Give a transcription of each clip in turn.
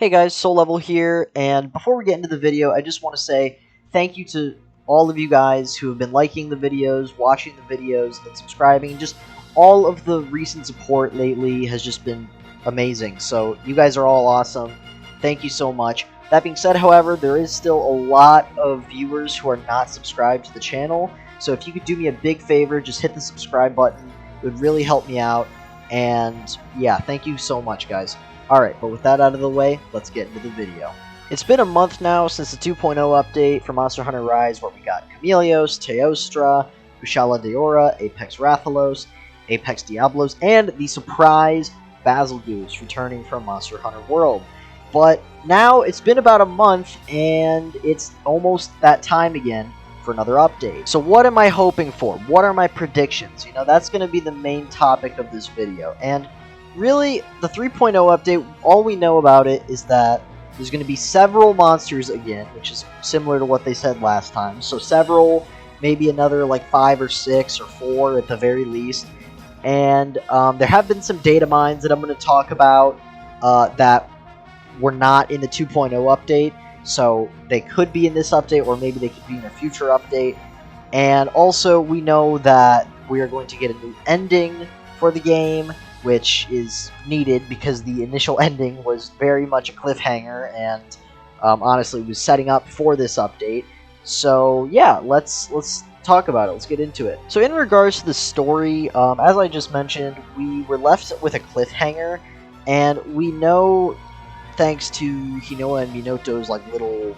Hey guys, SoulLevel here, and before we get into the video, I just want to say thank you to all of you guys who have been liking the videos, watching the videos, and subscribing. Just all of the recent support lately has just been amazing, so you guys are all awesome. Thank you so much. That being said, however, there is still a lot of viewers who are not subscribed to the channel, so if you could do me a big favor, just hit the subscribe button. It would really help me out, and yeah, thank you so much, guys. Alright, but with that out of the way, let's get into the video. It's been a month now since the 2.0 update for Monster Hunter Rise, where we got Chameleos, Teostra, Kushala Daora, Apex Rathalos, Apex Diablos, and the surprise Basilgoose returning from Monster Hunter World. But now it's been about a month, and it's almost that time again for another update. So what am I hoping for? What are my predictions? You know, that's going to be the main topic of this video, and really, the 3.0 update, all we know about it is that there's going to be several monsters again, which is similar to what they said last time. So several, maybe another like 5 or 6 or 4 at the very least. And there have been some data mines that I'm going to talk about that were not in the 2.0 update. So they could be in this update, or maybe they could be in a future update. And also, we know that we are going to get a new ending for the game, which is needed because the initial ending was very much a cliffhanger and honestly was setting up for this update. So yeah, let's talk about it. Let's get into it. So in regards to the story, as I just mentioned, we were left with a cliffhanger, and we know, thanks to Hinoa and Minoto's like little,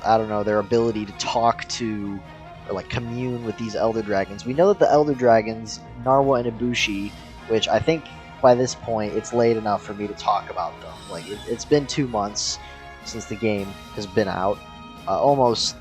I don't know, their ability to talk to or like commune with these Elder Dragons, we know that the Elder Dragons, Narwa and Ibushi, which I think by this point it's late enough for me to talk about them. Like it's been 2 months since the game has been out, almost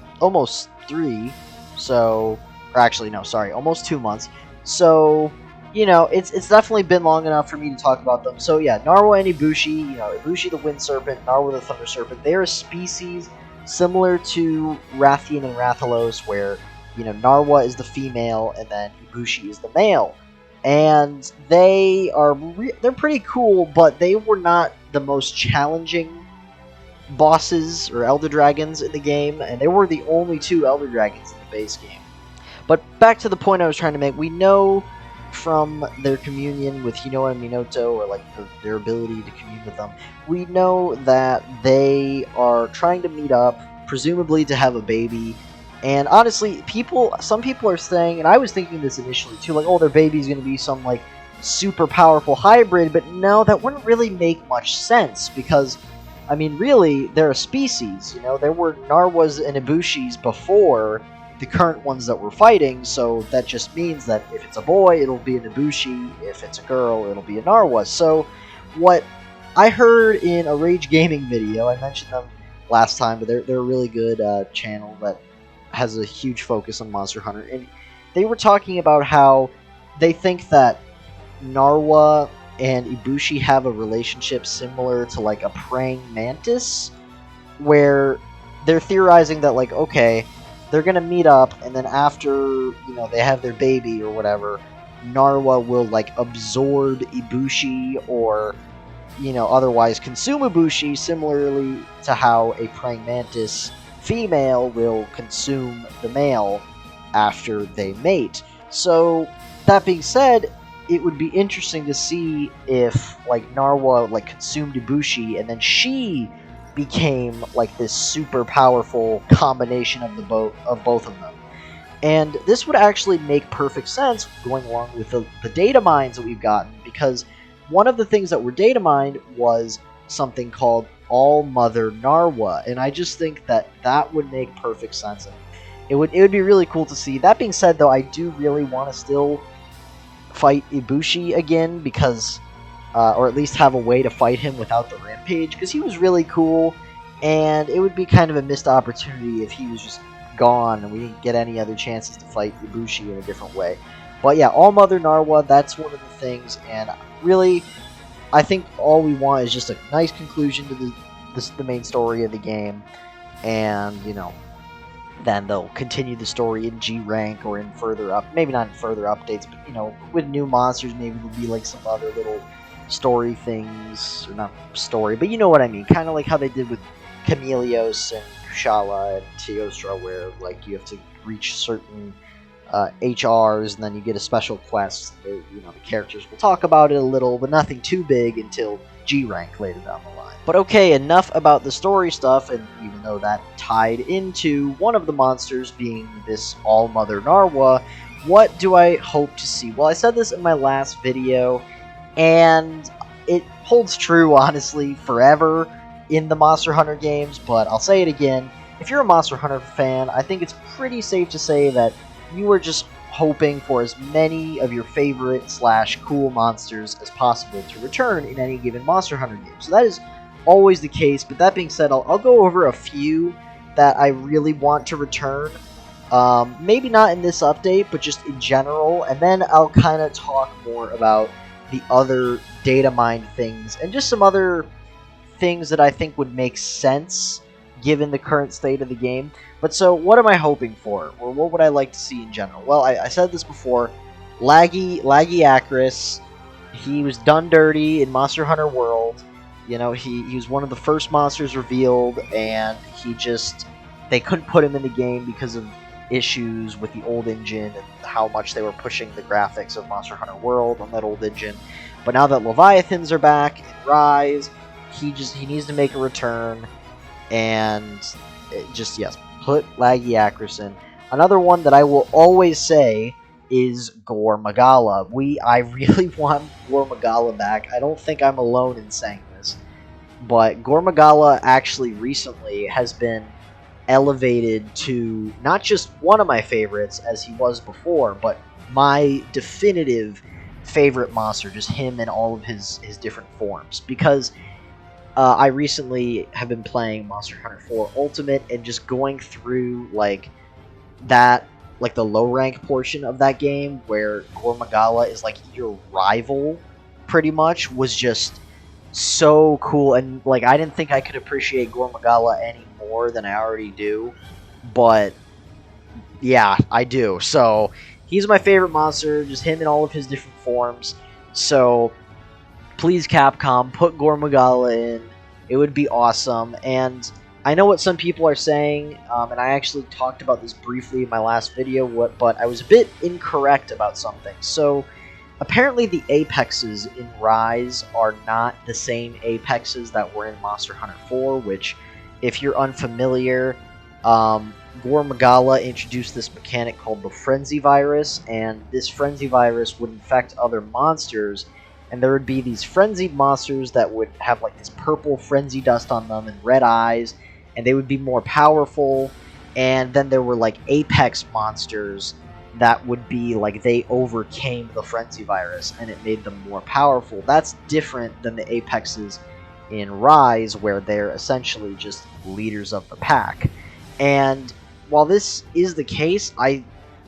3. So, or actually no, sorry, almost 2 months. So you know, it's definitely been long enough for me to talk about them. So yeah, Narwa and Ibushi, you know, Ibushi the Wind Serpent, Narwa the Thunder Serpent, they're a species similar to Rathian and Rathalos, where you know Narwa is the female and then Ibushi is the male. And they are they're pretty cool, but they were not the most challenging bosses or Elder Dragons in the game, and they were the only 2 Elder Dragons in the base game. But back to the point I was trying to make, we know from their communion with Hinoa and Minoto, or like their ability to commune with them, we know that they are trying to meet up, presumably to have a baby. And honestly, some people are saying, and I was thinking this initially too, like, oh, their baby's going to be some, like, super powerful hybrid, but no, that wouldn't really make much sense, because, I mean, really, they're a species, you know, there were Narwas and Ibushis before the current ones that we're fighting, so that just means that if it's a boy, it'll be an Ibushi, if it's a girl, it'll be a Narwa. So, what I heard in a Rage Gaming video, I mentioned them last time, but they're a really good channel that has a huge focus on Monster Hunter, and they were talking about how they think that Narwa and Ibushi have a relationship similar to like a praying mantis, where they're theorizing that, like, okay, they're gonna meet up, and then after, you know, they have their baby or whatever, Narwa will like absorb Ibushi, or you know, otherwise consume Ibushi, similarly to how a praying mantis female will consume the male after they mate. So, that being said, it would be interesting to see if, like, Narwa, like, consumed Ibushi, and then she became, like, this super powerful combination of both of them. And this would actually make perfect sense going along with the data mines that we've gotten, because one of the things that were data mined was something called All-Mother Narwa, and I just think that that would make perfect sense. And it would be really cool to see. That being said, though, I do really want to still fight Ibushi again, because, or at least have a way to fight him without the rampage, because he was really cool, and it would be kind of a missed opportunity if he was just gone and we didn't get any other chances to fight Ibushi in a different way. But yeah, All-Mother Narwa, that's one of the things, and really, I think all we want is just a nice conclusion to the main story of the game, and, you know, then they'll continue the story in G rank or in maybe not in further updates, but, you know, with new monsters, maybe there'll be like some other little story things, or not story, but you know what I mean. Kind of like how they did with Chameleos and Kushala and Teostra, where like you have to reach certain HRs, and then you get a special quest. The characters will talk about it a little, but nothing too big until G rank later down the line. But okay, enough about the story stuff, and even though that tied into one of the monsters being this All-Mother Narwa, what do I hope to see? Well, I said this in my last video, and it holds true, honestly, forever in the Monster Hunter games, but I'll say it again. If you're a Monster Hunter fan, I think it's pretty safe to say that you are just hoping for as many of your favorite / cool monsters as possible to return in any given Monster Hunter game. So that is always the case, but that being said, I'll go over a few that I really want to return. Maybe not in this update, but just in general, and then I'll kind of talk more about the other data mine things and just some other things that I think would make sense given the current state of the game. But so, what am I hoping for? Or what would I like to see in general? Well, I said this before. Laggy Acris, he was done dirty in Monster Hunter World. You know, he was one of the first monsters revealed, and they couldn't put him in the game because of issues with the old engine and how much they were pushing the graphics of Monster Hunter World on that old engine. But now that Leviathans are back in Rise, he needs to make a return, and yes, put Laggy Acris in. Another one that I will always say is Gormagala. I really want Gormagala back. I don't think I'm alone in saying this, but Gormagala actually recently has been elevated to not just one of my favorites as he was before, but my definitive favorite monster, just him in all of his different forms, because I recently have been playing Monster Hunter 4 Ultimate and just going through the low rank portion of that game where Gormagala is like your rival pretty much was just so cool, and I didn't think I could appreciate Gormagala any more than I already do, but yeah, I do. So he's my favorite monster, just him in all of his different forms. So please, Capcom, put Gormagala in. It would be awesome. And I know what some people are saying, and I actually talked about this briefly in my last video, but I was a bit incorrect about something. So apparently the Apexes in Rise are not the same Apexes that were in Monster Hunter 4, which, if you're unfamiliar, Gormagala introduced this mechanic called the Frenzy Virus, and this Frenzy Virus would infect other monsters, and there would be these frenzied monsters that would have this purple frenzy dust on them and red eyes, and they would be more powerful. And then there were Apex monsters that would be they overcame the Frenzy Virus, and it made them more powerful. That's different than the Apexes in Rise, where they're essentially just leaders of the pack. And while this is the case, I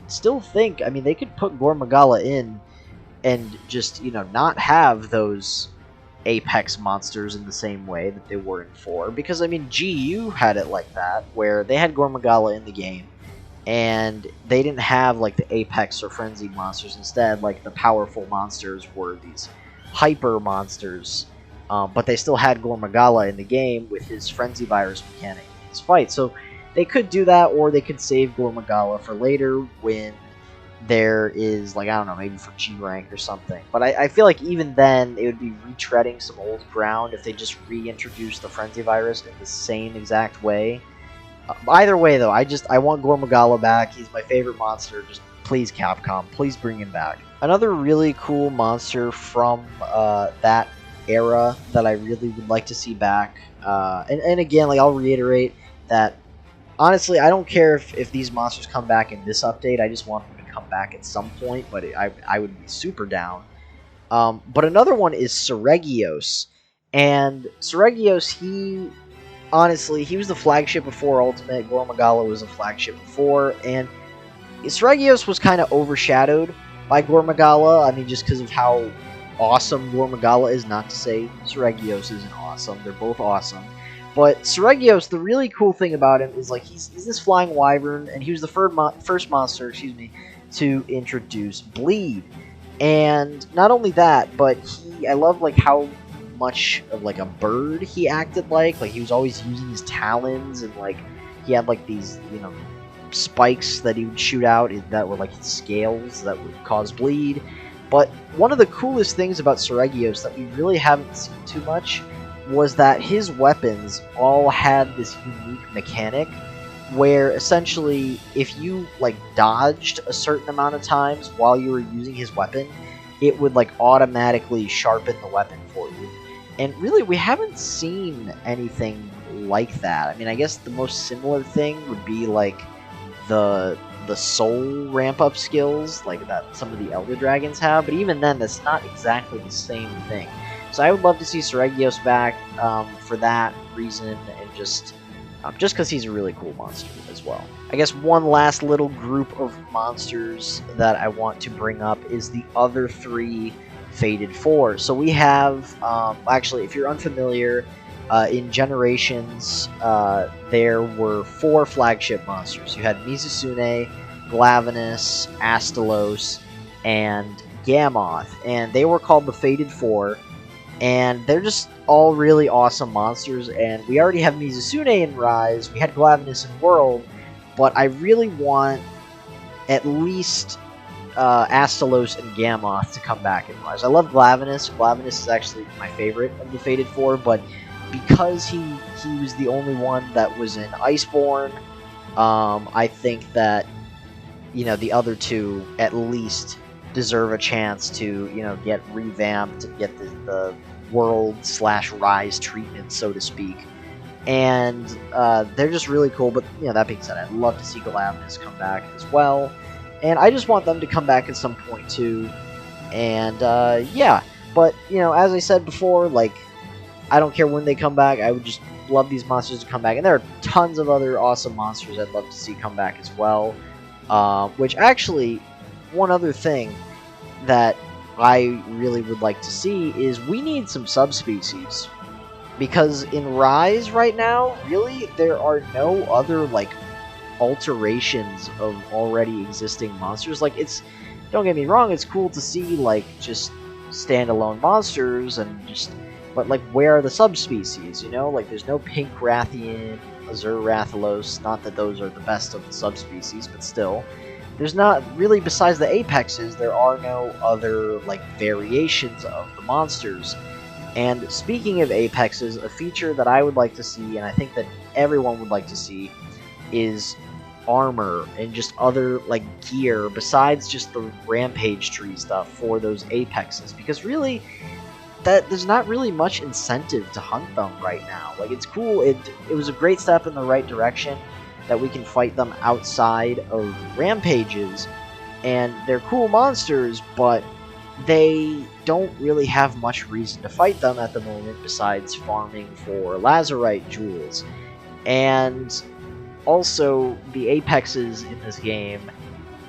still think, they could put Gormagala in and just, not have those Apex monsters in the same way that they were in 4. Because, GU had it like that, where they had Gormagala in the game, and they didn't have, the Apex or Frenzied monsters. Instead, the powerful monsters were these hyper monsters. But they still had Gormagala in the game with his Frenzy Virus mechanic in his fight. So they could do that, or they could save Gormagala for later when there is, I don't know, maybe for G rank or something. But I feel like even then, it would be retreading some old ground if they just reintroduced the Frenzy Virus in the same exact way. Either way, though, I want Gormagala back. He's my favorite monster. Just please, Capcom, please bring him back. Another really cool monster from that era that I really would like to see back, and again, I'll reiterate that, honestly, I don't care if these monsters come back in this update. I just want them to come back at some point, but I would be super down. But another one is Seragios, and Seragios, honestly, he was the flagship before Ultimate. Gormagala was a flagship before, and Seragios was kind of overshadowed by Gormagala, just because of how awesome Gormagala is. Not to say Seragios isn't awesome. They're both awesome. But Seragios, the really cool thing about him is he's this flying wyvern, and he was the first monster, to introduce bleed. And not only that, but I love like how much of like a bird he acted like he was always using his talons, and like he had like these, you know, spikes that he would shoot out that were like his scales that would cause bleed. But one of the coolest things about Seragios that we really haven't seen too much was that his weapons all had this unique mechanic where essentially if you like dodged a certain amount of times while you were using his weapon, it would like automatically sharpen the weapon for you. And really, we haven't seen anything like that. I mean, I guess the most similar thing would be like the soul ramp up skills like that some of the Elder Dragons have, but even then, that's not exactly the same thing. So I would love to see Seragios back for that reason, and just because he's a really cool monster as well. I guess one last little group of monsters that I want to bring up is the other 3 Fated 4. So we have, actually, if you're unfamiliar, in Generations, there were 4 flagship monsters. You had Mizusune, Glavenus, Astalos, and Gammoth, and they were called the Fated 4. And they're just all really awesome monsters, and we already have Mizusune in Rise, we had Glavenus in World, but I really want at least Astalos and Gammoth to come back in Rise. I love Glavenus. Glavenus is actually my favorite of the Fated 4, but because he was the only one that was in Iceborne, I think that, you know, the other 2 at least deserve a chance to, you know, get revamped, to get the World/Rise treatment, so to speak. And they're just really cool. But, you know, that being said, I'd love to see Glavenus come back as well. And I just want them to come back at some point too. And yeah, but, you know, as I said before, like, I don't care when they come back. I would just love these monsters to come back. And there are tons of other awesome monsters I'd love to see come back as well. Which actually, one other thing that I really would like to see is we need some subspecies. Because in Rise right now, really, there are no other, like, alterations of already existing monsters. Like, it's, don't get me wrong, it's cool to see, like, just standalone monsters and just, but, like, where are the subspecies, you know? Like, there's no Pink Rathian, Azure Rathalos, not that those are the best of the subspecies, but still. There's not really, besides the apexes, there are no other, like, variations of the monsters. And speaking of apexes, a feature that I would like to see, and I think that everyone would like to see, is armor and just other, like, gear besides just the rampage tree stuff for those apexes. Because really, there's not really much incentive to hunt them right now. Like, it's cool, it was a great step in the right direction that we can fight them outside of rampages, and they're cool monsters, but they don't really have much reason to fight them at the moment besides farming for Lazarite jewels. And also, the apexes in this game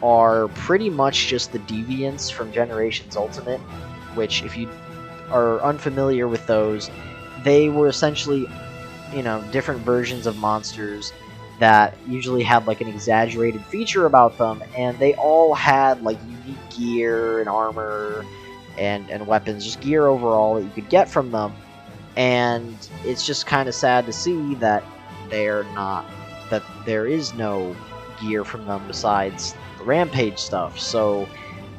are pretty much just the deviants from Generations Ultimate, which, if you are unfamiliar with those, they were essentially, you know, different versions of monsters that usually had, like, an exaggerated feature about them, and they all had, like, unique gear and armor and weapons, just gear overall that you could get from them. And it's just kind of sad to see that there is no gear from them besides the rampage stuff. So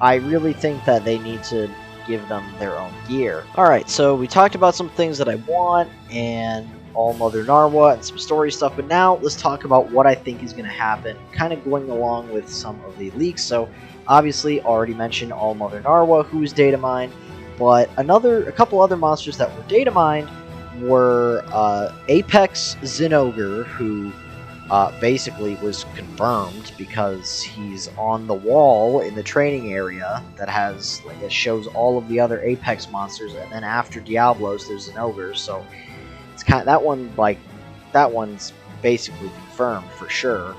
I really think that they need to give them their own gear. Alright, so we talked about some things that I want, and All Mother Narwa, and some story stuff, but now let's talk about what I think is going to happen, kind of going along with some of the leaks. So obviously, already mentioned All Mother Narwa, who is data mined, but a couple other monsters that were data mined were Apex Zinogre, who basically was confirmed because he's on the wall in the training area that has, like, it shows all of the other Apex monsters, and then after Diablos there's Zinogre, so it's kind of, that one's basically confirmed for sure.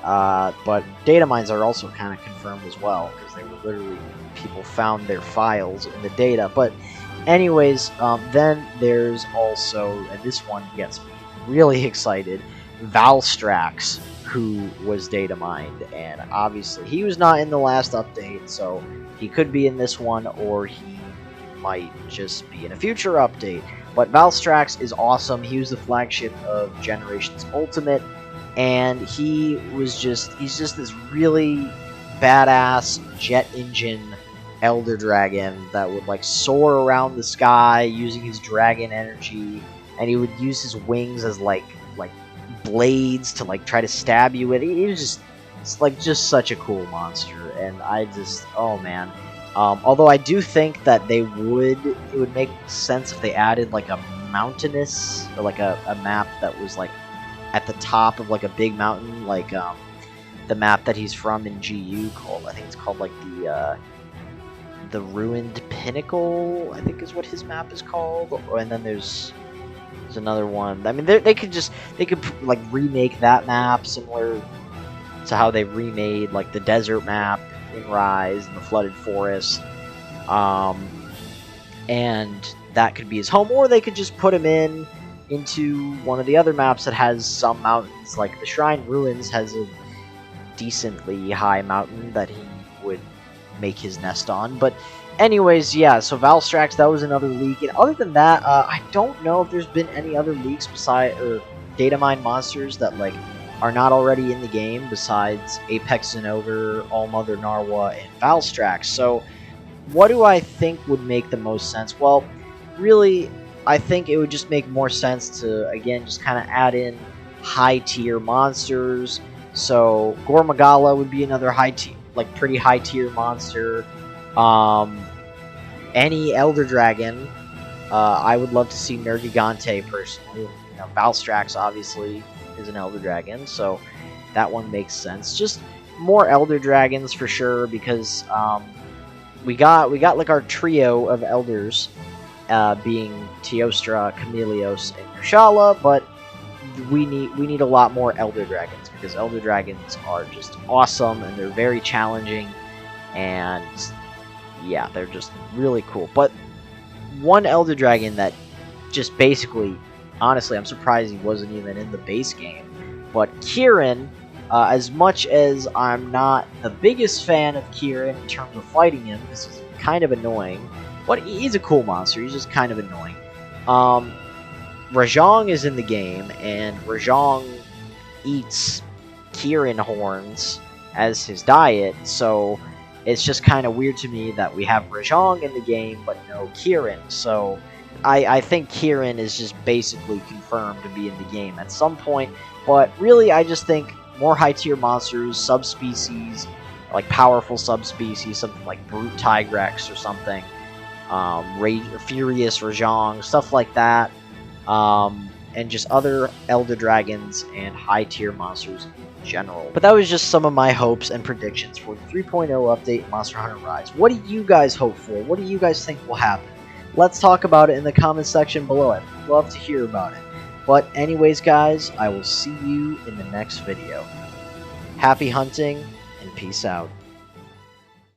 But data mines are also kind of confirmed as well, because they were literally, people found their files in the data. But anyways, then there's also, and this one gets me really excited, Valstrax, who was data mined, and obviously he was not in the last update, so he could be in this one, or he might just be in a future update. But Valstrax is awesome. He was the flagship of Generations Ultimate, and he's just this really badass jet engine Elder Dragon that would like soar around the sky using his dragon energy, and he would use his wings as like blades to like try to stab you with. He was just such a cool monster, and oh man. Although I do think that it would make sense if they added like a mountainous, or like a map that was like at the top of like a big mountain, like the map that he's from in GU called, I think it's called like the Ruined Pinnacle, I think is what his map is called. And then there's another one. I mean, they could like remake that map similar to how they remade like the desert map in Rise and the Flooded Forest, and that could be his home, or they could just put him into one of the other maps that has some mountains. Like the Shrine Ruins has a decently high mountain that he would make his nest on. But anyways, yeah, so Valstrax, that was another leak, and other than that, I don't know if there's been any other leaks or data mine monsters that like are not already in the game besides Apex Zinogre, All-Mother Narwa, and Valstrax. So what do I think would make the most sense? Well, really, I think it would just make more sense to, again, just kind of add in high-tier monsters. So Gormagala would be another pretty high-tier monster. Any Elder Dragon. I would love to see Nergigante personally. You know, Valstrax obviously is an Elder Dragon, so that one makes sense. Just more Elder Dragons for sure, because we got like our trio of Elders, being Teostra, Chameleos, and Kushala, but we need a lot more Elder Dragons, because Elder Dragons are just awesome, and they're very challenging, and yeah, they're just really cool. But one Elder Dragon that just basically, honestly, I'm surprised he wasn't even in the base game, but Kieran, as much as I'm not the biggest fan of Kieran in terms of fighting him, because he's kind of annoying, but he's a cool monster, he's just kind of annoying. Rajang is in the game, and Rajang eats Kieran horns as his diet, so it's just kind of weird to me that we have Rajang in the game, but no Kieran. So I think Kieran is just basically confirmed to be in the game at some point. But really, I just think more high-tier monsters, subspecies, like powerful subspecies, something like Brute Tigrex or something, Furious Rajang, stuff like that, and just other Elder Dragons and high-tier monsters in general. But that was just some of my hopes and predictions for the 3.0 update in Monster Hunter Rise. What do you guys hope for? What do you guys think will happen? Let's talk about it in the comments section below. I'd love to hear about it. But anyways, guys, I will see you in the next video. Happy hunting, and peace out.